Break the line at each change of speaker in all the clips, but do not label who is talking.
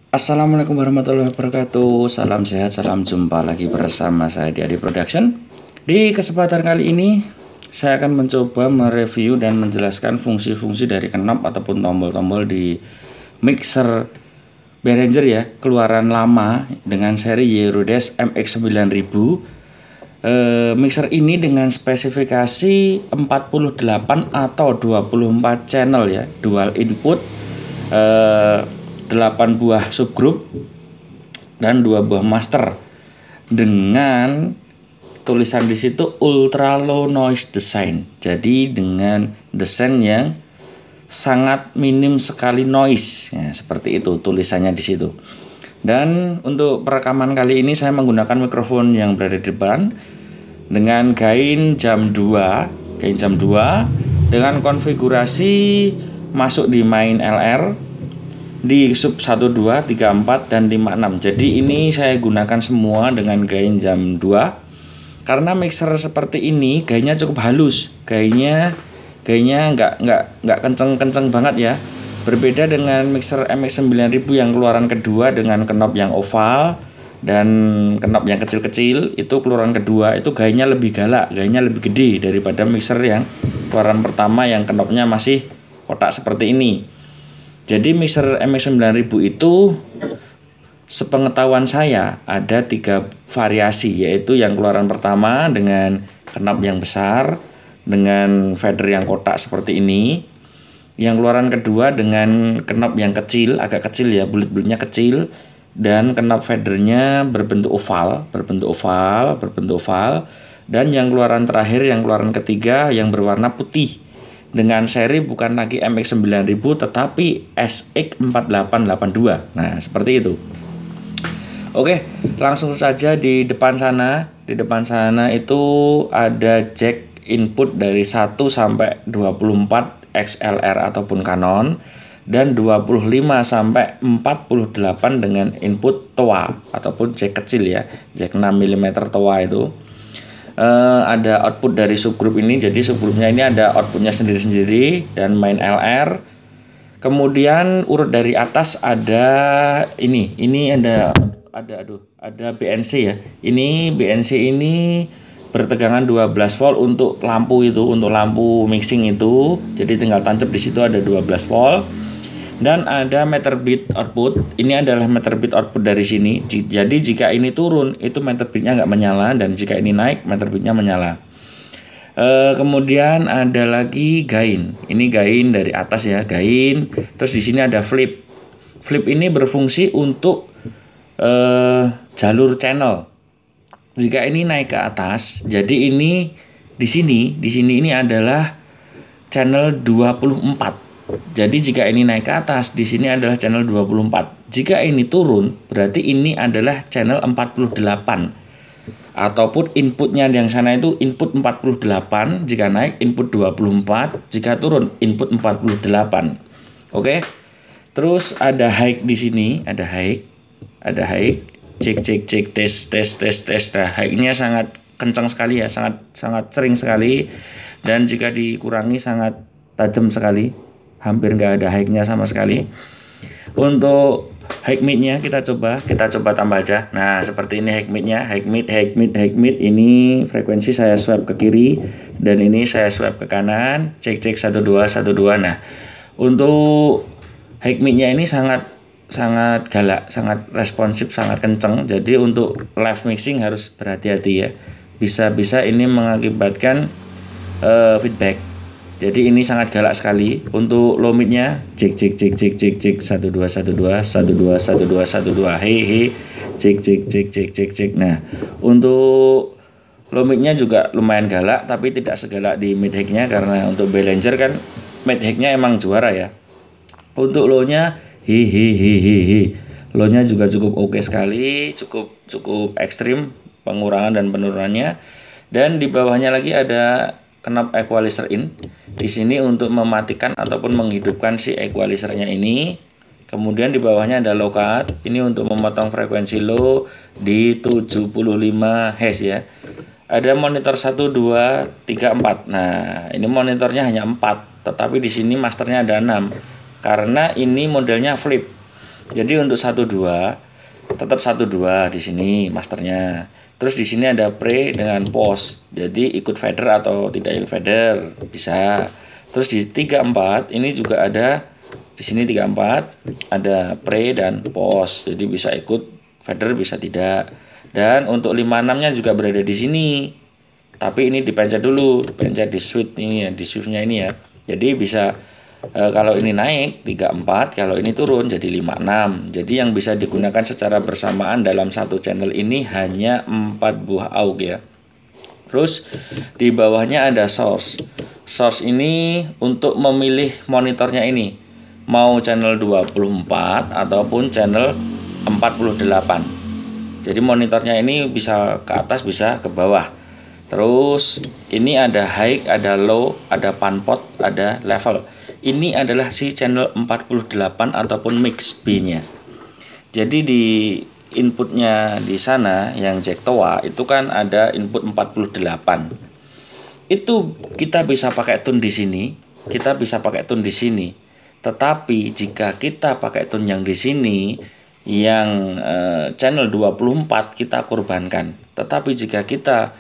Assalamualaikum warahmatullahi wabarakatuh. Salam sehat, salam jumpa lagi bersama saya di Adi Production. Di kesempatan kali ini saya akan mencoba mereview dan menjelaskan fungsi-fungsi dari knob ataupun tombol-tombol di mixer Behringer ya, keluaran lama dengan seri Eurodesk MX9000. Mixer ini dengan spesifikasi 48 atau 24 channel ya, dual input, 8 buah subgroup dan 2 buah master dengan tulisan di situ ultra low noise design. Jadi dengan desain yang sangat minim sekali noise ya, seperti itu tulisannya di situ. Dan untuk perekaman kali ini saya menggunakan mikrofon yang berada di depan dengan gain jam 2 dengan konfigurasi masuk di main LR di sub 1, 2, 3, 4 dan 5, 6. Jadi ini saya gunakan semua dengan gain jam 2 karena mixer seperti ini gainnya cukup halus. Gainnya nggak kenceng banget ya. Berbeda dengan mixer MX9000 yang keluaran kedua dengan knob yang oval dan knob yang kecil-kecil, itu keluaran kedua itu gainnya lebih galak, gainnya lebih gede daripada mixer yang keluaran pertama yang knobnya masih kotak seperti ini. Jadi mixer MX9000 itu sepengetahuan saya ada 3 variasi, yaitu yang keluaran pertama dengan knob yang besar dengan fader yang kotak seperti ini, yang keluaran kedua dengan knob yang kecil, agak kecil ya, bulat-bulatnya kecil, dan knob fadernya berbentuk oval, dan yang keluaran terakhir, yang keluaran ketiga yang berwarna putih dengan seri bukan lagi MX9000 tetapi SX4882. Nah, seperti itu. Oke, langsung saja di depan sana. Di depan sana itu ada jack input dari 1 sampai 24 XLR ataupun Canon dan 25 sampai 48 dengan input TOA ataupun jack kecil ya, jack 6 mm TOA itu. Ada output dari subgroup ini, jadi subgroupnya ini ada outputnya sendiri-sendiri dan main LR. Kemudian urut dari atas ada ini ada BNC ya. Ini BNC ini bertegangan 12 volt untuk lampu itu, untuk lampu mixing itu. Jadi tinggal tancap di situ ada 12 volt. Dan ada meter bit output. Ini adalah meter bit output dari sini. Jadi jika ini turun itu meter bitnya nggak menyala, dan jika ini naik meter bitnya menyala. Kemudian ada lagi gain. Ini gain dari atas ya, gain. Terus di sini ada flip. Flip ini berfungsi untuk jalur channel. Jika ini naik ke atas, jadi ini di sini ini adalah channel 24. Jadi jika ini naik ke atas, di sini adalah channel 24. Jika ini turun, berarti ini adalah channel 48. Ataupun inputnya yang sana itu input 48, jika naik input 24, jika turun input 48. Oke. Terus ada high di sini, ada high. Cek tes. Nah, high-nya sangat kencang sekali ya, sangat sering sekali, dan jika dikurangi sangat tajam sekali. Hampir nggak ada high-nya sama sekali. Untuk high mid-nya kita coba tambah aja. Nah, seperti ini high mid-nya, high mid. Ini frekuensi saya swipe ke kiri dan ini saya swipe ke kanan. Cek 12. Nah, untuk high mid-nya ini sangat galak, sangat responsif, sangat kenceng. Jadi untuk live mixing harus berhati-hati ya. Bisa ini mengakibatkan feedback. Jadi ini sangat galak sekali. Untuk low mid-nya cek 12. Hei. Cek. Nah, untuk low mid-nya juga lumayan galak, tapi tidak segalak di mid high-nya karena untuk Behringer kan mid high-nya emang juara ya. Untuk low-nya low-nya juga cukup oke sekali, cukup ekstrim pengurangan dan penurunannya. Dan di bawahnya lagi ada knob equalizer in. Di sini untuk mematikan ataupun menghidupkan si equalizernya ini. Kemudian di bawahnya ada low cut. Ini untuk memotong frekuensi low di 75 Hz ya. Ada monitor 1, 2, 3, 4. Nah, ini monitornya hanya 4, tetapi di sini masternya ada 6. Karena ini modelnya flip. Jadi untuk 12 tetap 12 di sini masternya. Terus di sini ada pre dengan post. Jadi ikut fader atau tidak ikut fader bisa. Terus di 34 ini juga ada di sini 34 ada pre dan post. Jadi bisa ikut fader bisa tidak. Dan untuk 56-nya juga berada di sini. Tapi ini dipencet dulu, dipencet di switch ini ya, di shift-nya ini ya. Jadi bisa kalau ini naik 34, kalau ini turun jadi 56. Jadi yang bisa digunakan secara bersamaan dalam satu channel ini hanya 4 buah AUX ya. Terus di bawahnya ada source. Source ini untuk memilih monitornya ini. Mau channel 24 ataupun channel 48. Jadi monitornya ini bisa ke atas bisa ke bawah. Terus ini ada high, ada low, ada panpot, ada level. Ini adalah si channel 48 ataupun mix B-nya. Jadi di inputnya di sana yang jack TOA itu kan ada input 48. Itu kita bisa pakai tune di sini, kita bisa pakai tune di sini. Tetapi jika kita pakai tune yang di sini yang channel 24 kita korbankan. Tetapi jika kita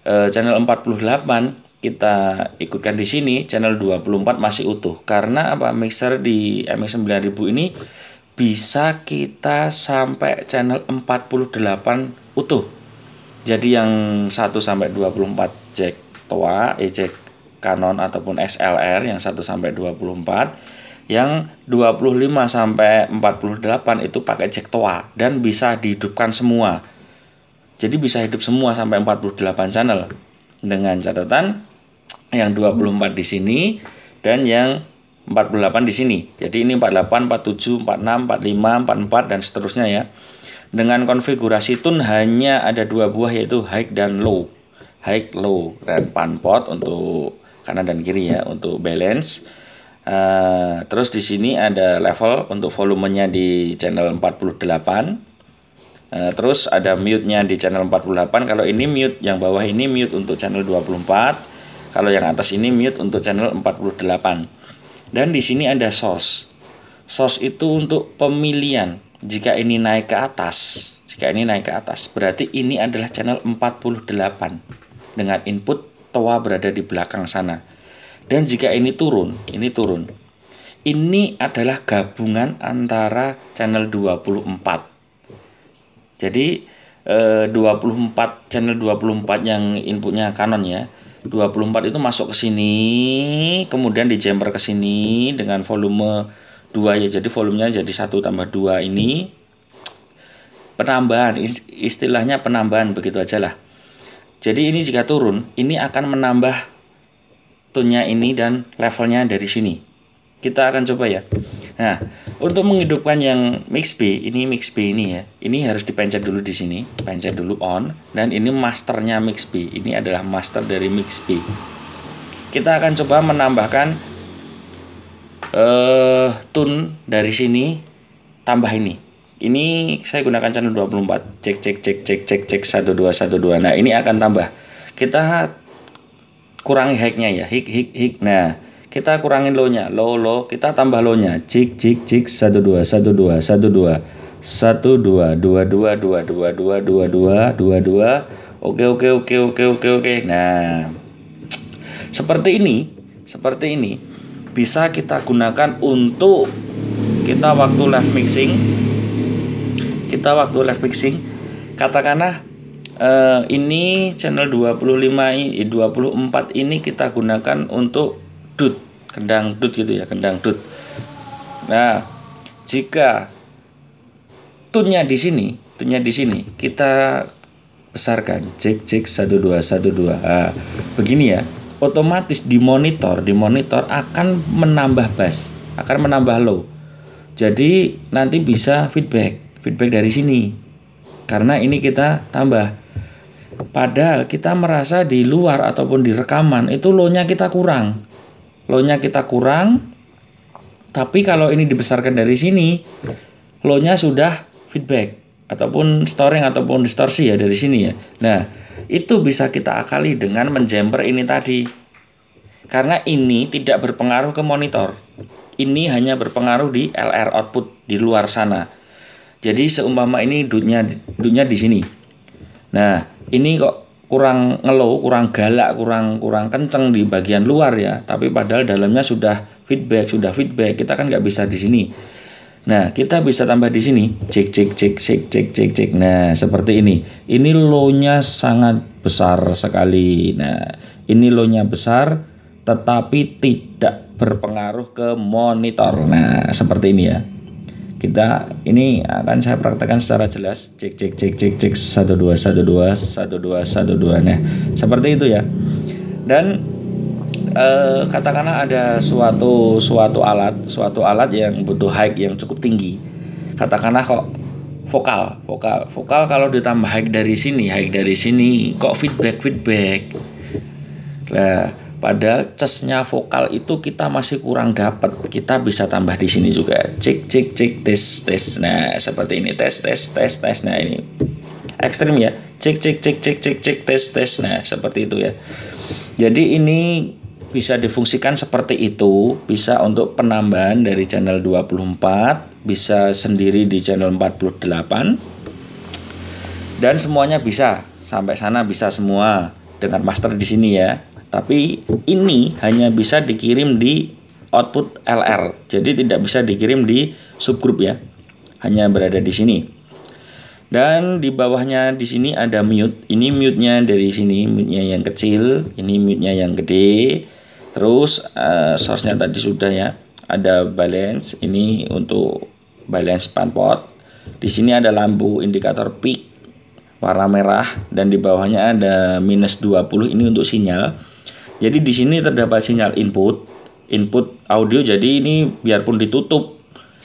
channel 48 kita ikutkan di sini, channel 24 masih utuh. Karena apa? Mixer di MX 9000 ini bisa kita sampai channel 48 utuh. Jadi yang 1 sampai 24 jack TOA, jack Canon ataupun XLR yang 1 sampai 24, yang 25 sampai 48 itu pakai jack TOA dan bisa dihidupkan semua. Jadi bisa hidup semua sampai 48 channel dengan catatan yang 24 di sini dan yang 48 di sini. Jadi ini 48, 47, 46, 45, 44 dan seterusnya ya. Dengan konfigurasi tune hanya ada 2 buah yaitu high dan low. High, low dan panpot untuk kanan dan kiri ya untuk balance. Terus di sini ada level untuk volumenya di channel 48. Terus ada mute-nya di channel 48. Kalau ini mute, yang bawah ini mute untuk channel 24. Kalau yang atas ini mute untuk channel 48. Dan di sini ada source. Source itu untuk pemilihan. Jika ini naik ke atas, berarti ini adalah channel 48 dengan input TOA berada di belakang sana. Dan jika ini turun, ini adalah gabungan antara channel 24. Jadi 24 channel 24 yang inputnya Canon ya. 24 itu masuk ke sini, kemudian di jumper ke sini dengan volume 2 ya. Jadi volumenya jadi 1 tambah 2 ini. Penambahan, istilahnya penambahan begitu aja lah. Jadi ini jika turun, ini akan menambah tone-nya ini dan levelnya dari sini. Kita akan coba ya. Nah, untuk menghidupkan yang mix B ini ya. Ini harus dipencet dulu di sini, pencet dulu on dan ini masternya mix B. Ini adalah master dari mix B. Kita akan coba menambahkan tune dari sini tambah ini. Ini saya gunakan channel 24. Cek 1212. Nah, ini akan tambah. Kita kurangi high-nya ya. High. Nah, kita kurangin low-nya, low, kita tambah low-nya. Cik 12 12. Oke. Nah, seperti ini bisa kita gunakan untuk kita waktu live mixing. Katakanlah ini channel 24 ini kita gunakan untuk kendang dut gitu ya, kendang dut. Nah, jika tune-nya di sini kita besarkan cek 1212. Nah, begini ya. Otomatis di monitor akan menambah bass, akan menambah low. Jadi nanti bisa feedback dari sini. Karena ini kita tambah. Padahal kita merasa di luar ataupun di rekaman itu low-nya kita kurang. Tapi kalau ini dibesarkan dari sini, low-nya sudah feedback ataupun storing ataupun distorsi ya dari sini ya. Nah, itu bisa kita akali dengan menjumper ini tadi. Karena ini tidak berpengaruh ke monitor. Ini hanya berpengaruh di LR output. di luar sana. Jadi seumpama ini dutnya di sini. Nah, ini kok kurang ngelow, kurang galak, kurang kenceng di bagian luar ya. Tapi padahal dalamnya sudah feedback. Kita kan nggak bisa di sini. Nah, kita bisa tambah di sini. Cek. Nah, seperti ini. Ini low-nya sangat besar sekali. Nah, ini low-nya besar tetapi tidak berpengaruh ke monitor. Nah, seperti ini ya. Ini akan saya praktekkan secara jelas. Cek 12. Nah, seperti itu ya. Dan katakanlah ada suatu alat yang butuh high yang cukup tinggi. Katakanlah kok vokal kalau ditambah high dari sini kok feedback. Nah, padahal chestnya vokal itu kita masih kurang dapat. Kita bisa tambah di sini juga. Cek tes. Nah, seperti ini tes. Nah, ini ekstrim ya. Cek tes. Nah, seperti itu ya. Jadi ini bisa difungsikan seperti itu, bisa untuk penambahan dari channel 24, bisa sendiri di channel 48. Dan semuanya bisa. Sampai sana bisa semua dengan master di sini ya. Tapi ini hanya bisa dikirim di output LR. Jadi tidak bisa dikirim di subgroup ya. Hanya berada di sini. Dan di bawahnya di sini ada mute. Ini mute-nya dari sini, mute-nya yang kecil, ini mute-nya yang gede. Terus source-nya tadi sudah ya. Ada balance, ini untuk balance pan pot. Di sini ada lampu indikator peak warna merah dan di bawahnya ada minus 20, ini untuk sinyal. Jadi di sini terdapat sinyal input audio. Jadi ini biarpun ditutup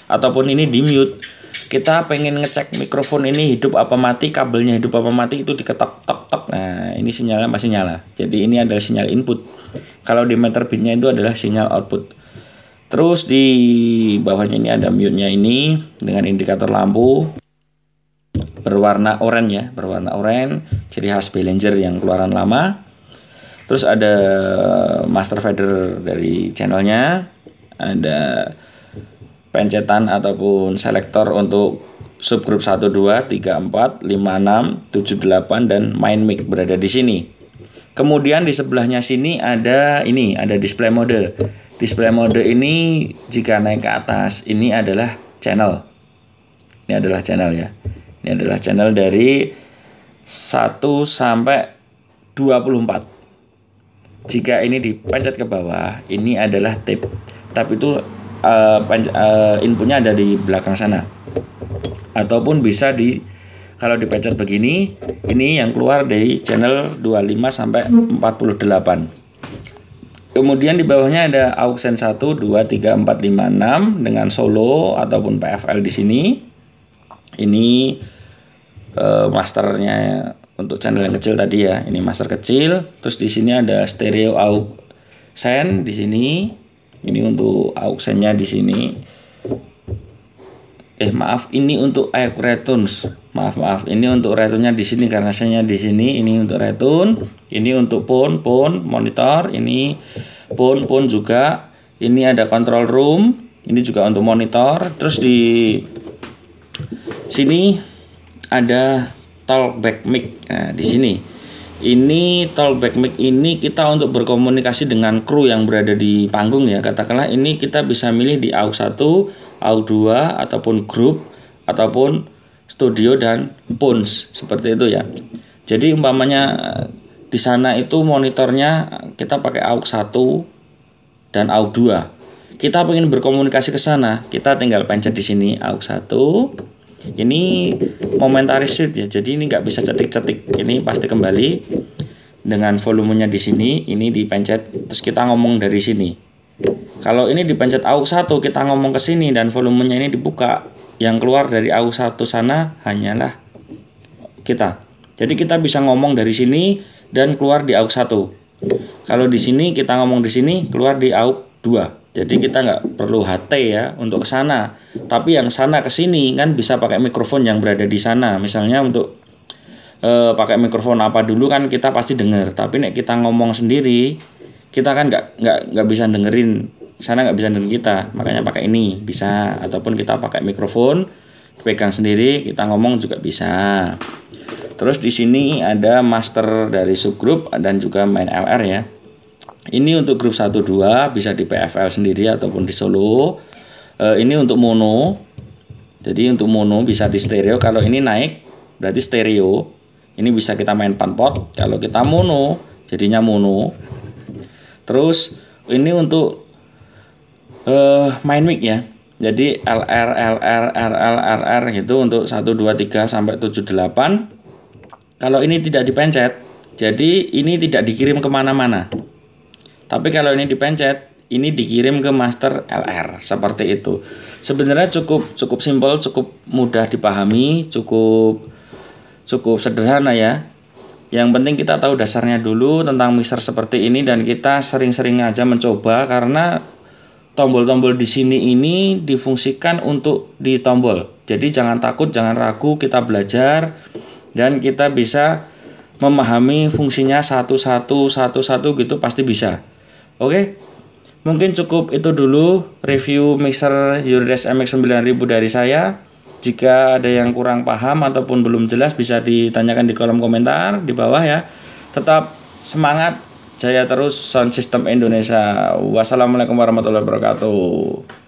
ataupun ini di mute, kita pengen ngecek mikrofon ini hidup apa mati, kabelnya hidup apa mati, itu diketok tok. Nah, ini sinyalnya masih nyala. Jadi ini adalah sinyal input. Kalau di meter bitnya itu adalah sinyal output. Terus di bawahnya ini ada mute-nya ini dengan indikator lampu berwarna oranye ya, ciri khas Behringer yang keluaran lama. Terus ada master fader dari channelnya, ada pencetan ataupun selektor untuk subgroup 1, 2, 3, 4, 5, 6, 7, 8 dan main mic berada di sini. Kemudian di sebelahnya sini ada display mode. Display mode ini jika naik ke atas ini adalah channel. Ini adalah channel ya. Ini adalah channel dari 1 sampai 24. Jika ini dipencet ke bawah, ini adalah tab. Tab itu inputnya ada di belakang sana. Ataupun bisa kalau dipencet begini, ini yang keluar dari channel 25 sampai 48. Kemudian di bawahnya ada aux 1, 2, 3, 4, 5, 6 dengan solo ataupun PFL di sini. Ini masternya untuk channel yang kecil tadi ya. Ini master kecil. Terus di sini ada stereo aux di sini. Ini untuk aux-nya di sini. Ini untuk retunes. Maaf. Ini untuk retunnya di sini karena saya di sini. Ini untuk retun. Ini untuk phone monitor. Ini phone juga. Ini ada control room. Ini juga untuk monitor. Terus di sini ada talkback mic. Nah, di sini. Ini talkback mic ini kita untuk berkomunikasi dengan kru yang berada di panggung ya. Katakanlah ini kita bisa milih di aux 1, aux 2 ataupun grup ataupun studio dan phones seperti itu ya. Jadi umpamanya di sana itu monitornya kita pakai aux 1 dan aux 2. Kita ingin berkomunikasi ke sana, kita tinggal pencet di sini aux 1. Ini momentaris shift ya, jadi ini nggak bisa cetik-cetik. Ini pasti kembali dengan volumenya di sini. Ini dipencet, terus kita ngomong dari sini. Kalau ini dipencet aux 1, kita ngomong ke sini dan volumenya ini dibuka. Yang keluar dari aux 1 sana hanyalah kita. Jadi kita bisa ngomong dari sini dan keluar di aux 1. Kalau di sini kita ngomong di sini, keluar di aux 2. Jadi kita nggak perlu HT ya untuk ke sana. Tapi yang sana ke sini kan bisa pakai mikrofon yang berada di sana. Misalnya untuk pakai mikrofon apa dulu kan kita pasti dengar. Tapi nek kita ngomong sendiri, kita kan nggak bisa dengerin sana nggak bisa dengerin kita, makanya pakai ini bisa, ataupun kita pakai mikrofon, pegang sendiri, kita ngomong juga bisa. Terus di sini ada master dari subgroup dan juga main LR ya. Ini untuk grup 1 2 bisa di PFL sendiri ataupun di solo. Ini untuk mono. Jadi untuk mono bisa di stereo. Kalau ini naik berarti stereo. Ini bisa kita main panpot. Kalau kita mono jadinya mono. Terus ini untuk main mic ya. Jadi LR LR RL RR gitu untuk 1 2 3 sampai 7 8. Kalau ini tidak dipencet, jadi ini tidak dikirim kemana-mana. Tapi kalau ini dipencet, ini dikirim ke master LR seperti itu. Sebenarnya cukup simpel, cukup mudah dipahami, cukup sederhana ya. Yang penting kita tahu dasarnya dulu tentang mixer seperti ini dan kita sering-sering aja mencoba karena tombol-tombol di sini ini difungsikan untuk ditombol. Jadi jangan takut, jangan ragu, kita belajar dan kita bisa memahami fungsinya satu-satu gitu pasti bisa. Oke. Mungkin cukup itu dulu review mixer Urides MX 9000 dari saya. Jika ada yang kurang paham ataupun belum jelas bisa ditanyakan di kolom komentar di bawah ya. Tetap semangat, jaya terus sound system Indonesia. Wassalamualaikum warahmatullahi wabarakatuh.